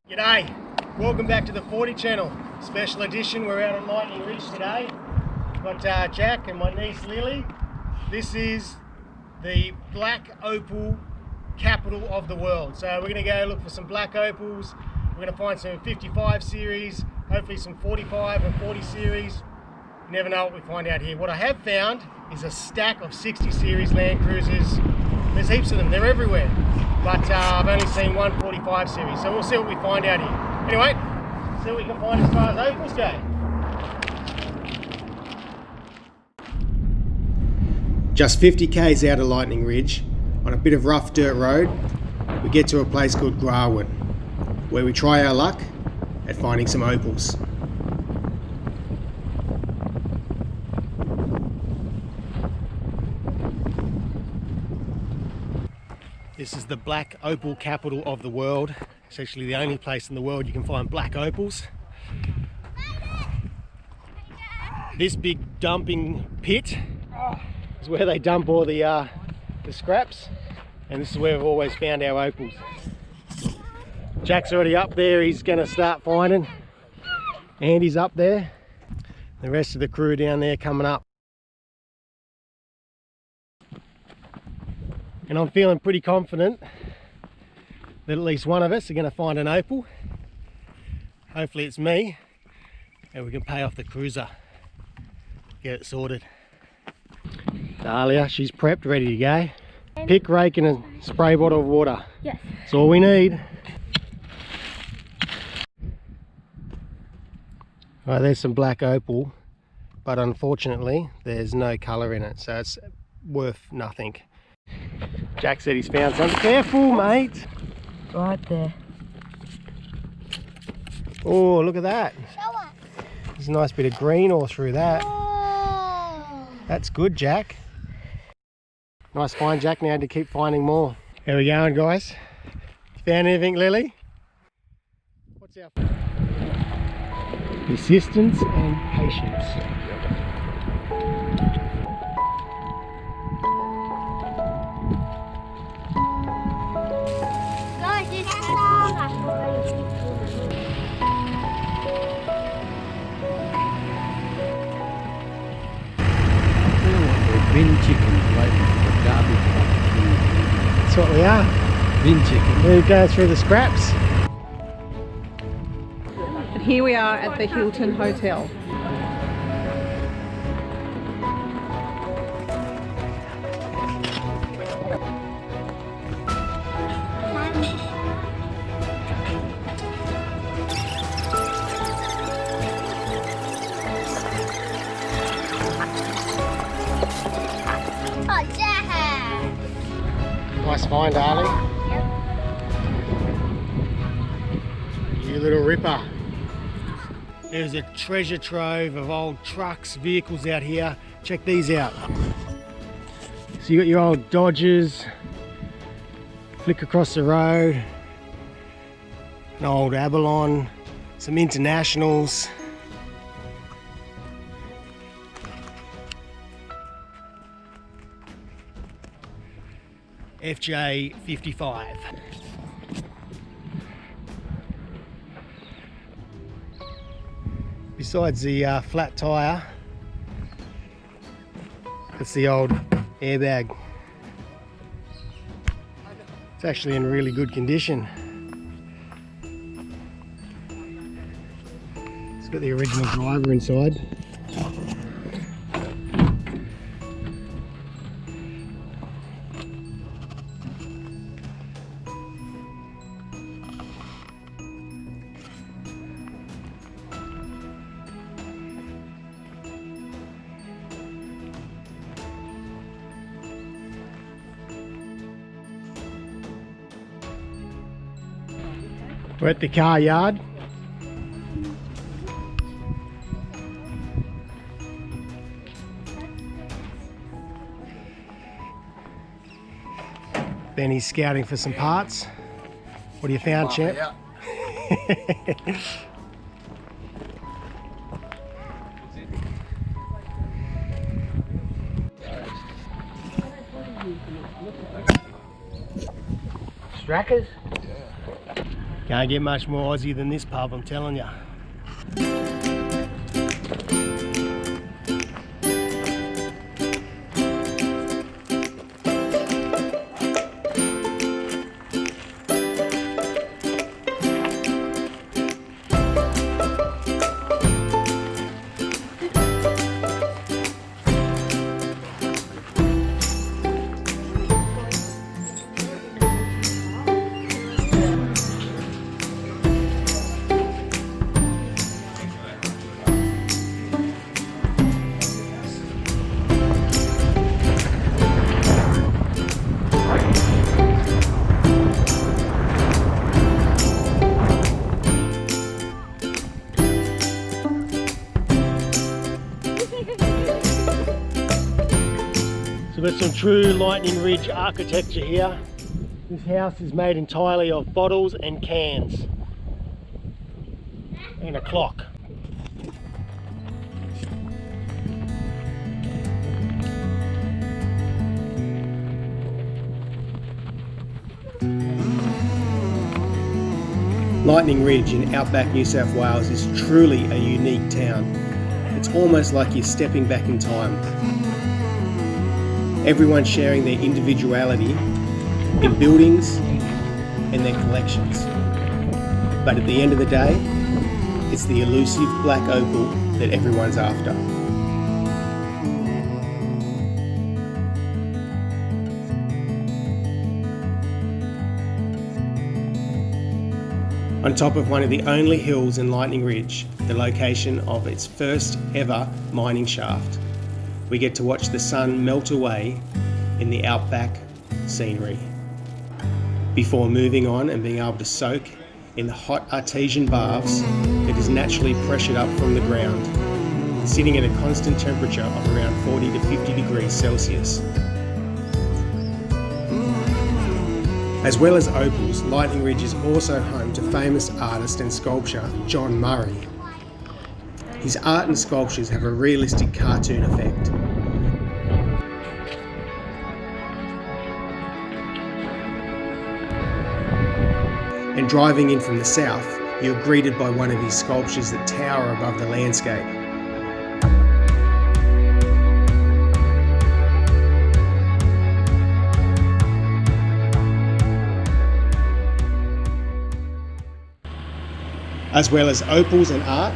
G'day, welcome back to the 40 channel, special edition. We're out at Lightning Ridge today. Got Jack and my niece Lily. This is the black opal capital of the world. So we're going to go look for some black opals. We're going to find some 55 series, hopefully some 45 and 40 series. You never know what we find out here. What I have found is a stack of 60 series Land Cruisers. There's heaps of them, they're everywhere. But I've only seen one 45 series, so we'll see what we find out here. Anyway, see what we can find as far as opals go. Just 50 k's out of Lightning Ridge, on a bit of rough dirt road, we get to a place called Grawin, where we try our luck at finding some opals. This is the black opal capital of the world. It's actually the only place in the world you can find black opals. This big dumping pit is where they dump all the scraps, and this is where we've always found our opals. Jack's already up there, he's going to start finding. Andy's up there. The rest of the crew down there coming up. And I'm feeling pretty confident that at least one of us are going to find an opal. Hopefully it's me, and we can pay off the cruiser, get it sorted. Dahlia, she's prepped, ready to go. Pick, rake and a spray bottle of water. Yes. That's all we need. Right, there's some black opal, but unfortunately there's no colour in it, so it's worth nothing. Jack said he's found some. Careful, mate. Right there. Oh, look at that. Show us. There's a nice bit of green all through that. Oh. That's good, Jack. Nice find, Jack. Now to keep finding more. How we going, guys? Found anything, Lily? What's our... Persistence and patience. Bin chicken, right? The garbage. That's what we are. Bin chicken. We're going through the scraps. And here we are at the Hilton Hotel. Nice find, darling. Yep. You little ripper. There's a treasure trove of old trucks, vehicles out here. Check these out. So you got your old Dodgers, flick across the road, an old Avalon, some Internationals. FJ55. Besides the flat tyre, that's the old airbag. It's actually in really good condition. It's got the original driver inside. We're at the car yard. Benny's scouting for some parts. What have you found, champ? Strackers? Can't get much more Aussie than this pub, I'm telling you. So we've got some true Lightning Ridge architecture here. This house is made entirely of bottles and cans. And a clock. Lightning Ridge in Outback New South Wales is truly a unique town. It's almost like you're stepping back in time. Everyone sharing their individuality in buildings and their collections. But at the end of the day, it's the elusive black opal that everyone's after. On top of one of the only hills in Lightning Ridge, the location of its first ever mining shaft, we get to watch the sun melt away in the outback scenery before moving on and being able to soak in the hot artesian baths that is naturally pressured up from the ground, sitting at a constant temperature of around 40 to 50 degrees Celsius. As well as opals, Lightning Ridge is also home to famous artist and sculptor John Murray. His art and sculptures have a realistic cartoon effect. And driving in from the south, you're greeted by one of his sculptures that tower above the landscape. As well as opals and art,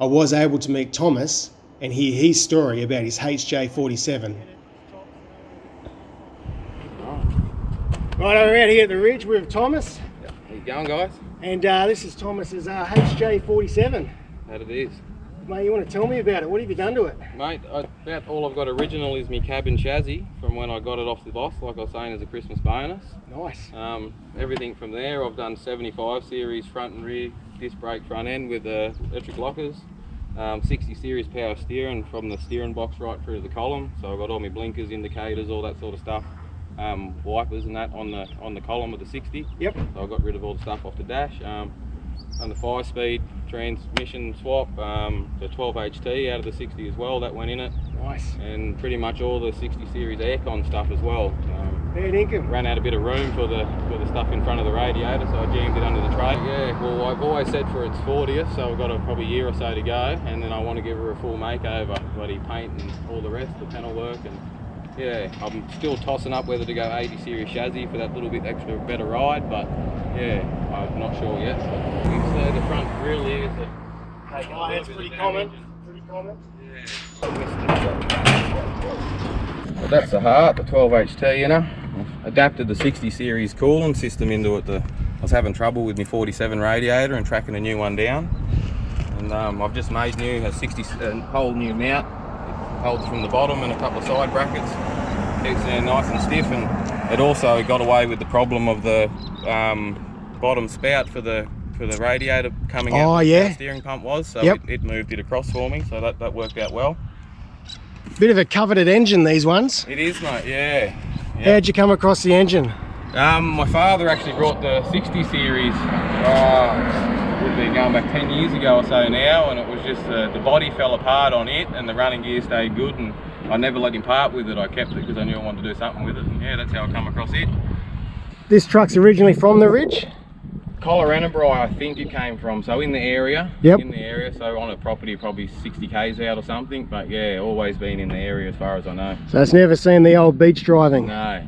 I was able to meet Thomas and hear his story about his HJ47. Right, we're out here at the ridge with Thomas. How you going, guys? And this is Thomas's HJ47. That it is. Mate, you want to tell me about it? What have you done to it? Mate, about all I've got original is my cabin chassis from when I got it off the boss, like I was saying, as a Christmas bonus. Nice. Everything from there, I've done 75 series front and rear disc brake front end with electric lockers, 60 series power steering from the steering box right through to the column. So I've got all my blinkers, indicators, all that sort of stuff. Wipers and that on the column of the 60. Yep. So I got rid of all the stuff off the dash. And the 5-speed transmission swap, the 12 HT out of the 60 as well, that went in it. Nice. And pretty much all the 60 series aircon stuff as well. Fair dinkum. Ran out a bit of room for the stuff in front of the radiator, so I jammed it under the tray. Yeah, well, I've always said for its 40th, so I've got probably a year or so to go, and then I want to give her a full makeover, bloody paint and all the rest, the panel work, and yeah, I'm still tossing up whether to go 80 series chassis for that little bit extra better ride, but yeah, I'm not sure yet. So the front grill is that's pretty common. Pretty common. But that's the heart, the 12 HT, you know. I've adapted the 60 series cooling system into it. I was having trouble with my 47 radiator and tracking a new one down, and I've just made a whole new mount. It holds from the bottom and a couple of side brackets, keeps it nice and stiff, and it also got away with the problem of the bottom spout for the radiator coming out. Oh yeah. The steering pump was, so yep. it moved it across for me, so that worked out well. Bit of a coveted engine, these ones. It is, mate. Yeah. Yep. How'd you come across the engine? My father actually brought the 60 series. Would be going back 10 years ago or so now, and it was just the body fell apart on it, and the running gear stayed good, and I never let him part with it. I kept it because I knew I wanted to do something with it, and yeah, that's how I come across it. this truck's originally from the Ridge? Colorado, I think it came from, so in the area. Yep. In the area, so on a property probably 60 k's out or something, but yeah, always been in the area as far as I know. So it's never seen the old beach driving? No,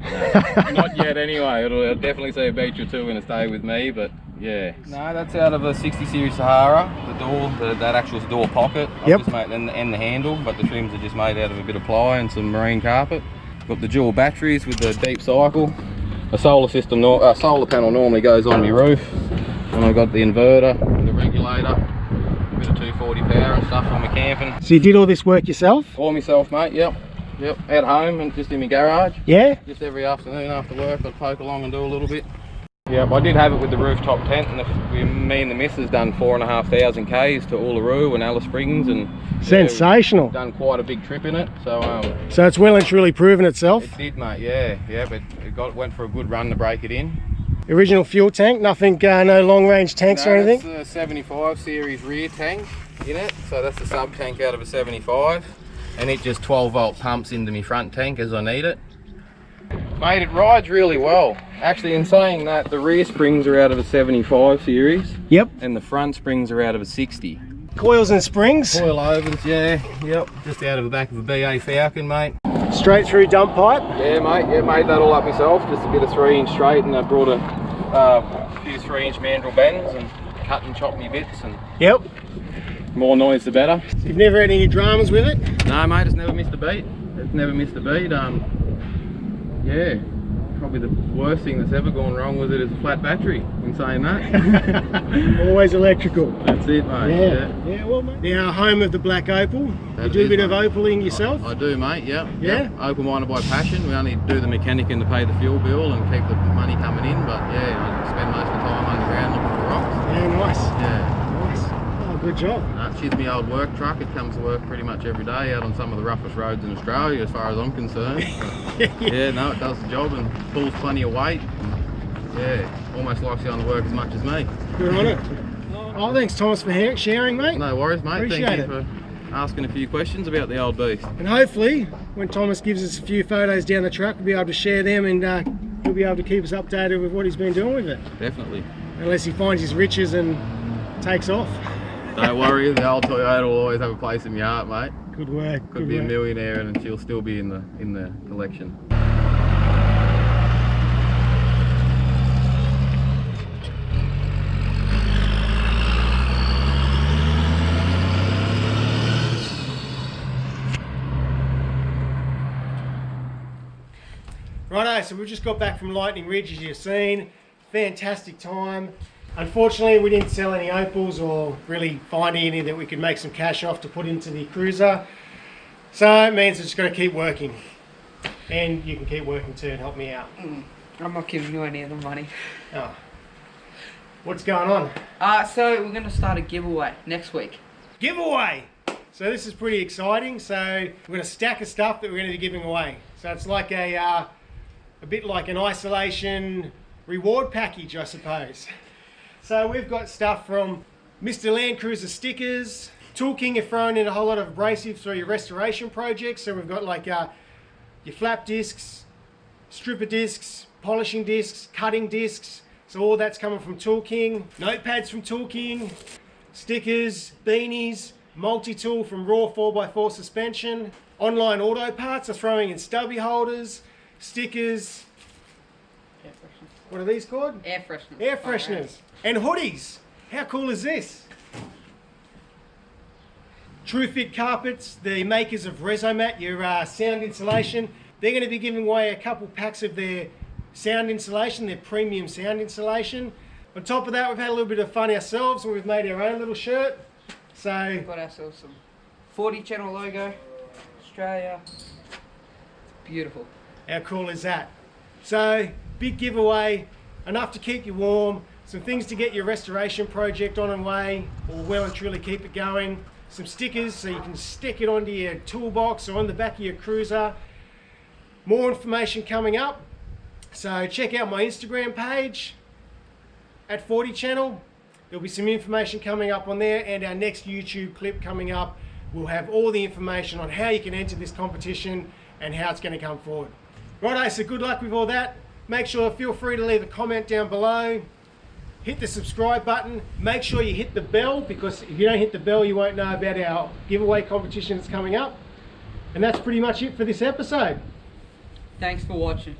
not yet anyway. It'll definitely see a beach or two when it stay with me, but yeah. No, that's out of a 60 series Sahara, the door, that actual door pocket. I've just made, and the handle, but the trims are just made out of a bit of ply and some marine carpet. Got the dual batteries with the deep cycle. A solar system, solar panel normally goes on my roof, and I've got the inverter and the regulator, a bit of 240 power and stuff for my camping. So you did all this work yourself? For myself, mate. Yep, at home and just in my garage. Yeah? Just every afternoon after work I'd poke along and do a little bit. Yep, I did have it with the rooftop tent, and me and the missus done 4,500 k's to Uluru and Alice Springs, and sensational. Yeah, done quite a big trip in it. So so it's well and truly proven itself. It did, mate. Yeah, but it went for a good run to break it in. Original fuel tank, nothing, no long range tanks or anything? That's a 75 series rear tank in it, so that's the sub tank out of a 75, and it just 12 volt pumps into my front tank as I need it. Mate, it rides really well. Actually, in saying that, the rear springs are out of a 75 series. Yep. And the front springs are out of a 60. Coils and springs? Coil ovens, yeah. Yep. Just out of the back of a BA Falcon, mate. Straight through dump pipe? Yeah, mate. Yeah, made that all up myself. Just a bit of 3-inch straight, and I brought a few 3-inch mandrel bends and cut and chop me bits. And yep. More noise the better. So you've never had any dramas with it? No, mate. It's never missed a beat. It's never missed a beat. Yeah, probably the worst thing that's ever gone wrong with it is a flat battery, in saying that. Always electrical. That's it, mate. Yeah, well, mate. Now, home of the Black Opal. You do a bit of opaling yourself? I do, mate, yeah. Yeah? Opal-minded by passion. We only do the mechanic and to pay the fuel bill and keep the money coming in, but yeah, I spend most of the time underground looking for rocks. Yeah, nice. Yeah. Good job. She's my old work truck. It comes to work pretty much every day out on some of the roughest roads in Australia as far as I'm concerned. Yeah, no, it does the job and pulls plenty of weight. Yeah, almost likes you on the work as much as me. Good on it. Oh, thanks Thomas for sharing, mate. No worries, mate. Appreciate Thank you for asking a few questions about the old beast. And hopefully, when Thomas gives us a few photos down the track, we'll be able to share them, and he'll be able to keep us updated with what he's been doing with it. Definitely. Unless he finds his riches and takes off. Don't worry, the old Toyota will always have a place in my heart, mate. Good work. Could be a millionaire and she'll still be in the collection. Righto, so we've just got back from Lightning Ridge, as you've seen. Fantastic time. Unfortunately, we didn't sell any opals or really find any that we could make some cash off to put into the cruiser. So it means we're just going to keep working. And you can keep working too and help me out. I'm not giving you any of the money. Oh. What's going on? So we're going to start a giveaway next week. Giveaway! So this is pretty exciting. So we're going to stack of stuff that we're going to be giving away. So it's like a bit like an isolation reward package, I suppose. So we've got stuff from Mr. Land Cruiser stickers. Tool King have thrown in a whole lot of abrasives for your restoration projects. So we've got like your flap discs, stripper discs, polishing discs, cutting discs. So all that's coming from Tool King. Notepads from Tool King, stickers, beanies, multi-tool from Raw 4x4 suspension. Online auto parts are throwing in stubby holders, stickers. What are these called? Air fresheners. Air fresheners. And hoodies. How cool is this? TrueFit carpets, the makers of Resomat, your sound insulation. They're going to be giving away a couple packs of their sound insulation, their premium sound insulation. On top of that, we've had a little bit of fun ourselves and we've made our own little shirt. So We've got ourselves some 40 channel logo, Australia. Beautiful. how cool is that? So big giveaway, enough to keep you warm, some things to get your restoration project on and way, or well and truly keep it going. Some stickers so you can stick it onto your toolbox or on the back of your cruiser. More information coming up. So check out my Instagram page at 40 channel. There'll be some information coming up on there, and our next YouTube clip coming up will have all the information on how you can enter this competition and how it's going to come forward. Righto, so good luck with all that. Make sure, feel free to leave a comment down below. Hit the subscribe button. Make sure you hit the bell, because if you don't hit the bell, you won't know about our giveaway competition that's coming up. And that's pretty much it for this episode. Thanks for watching.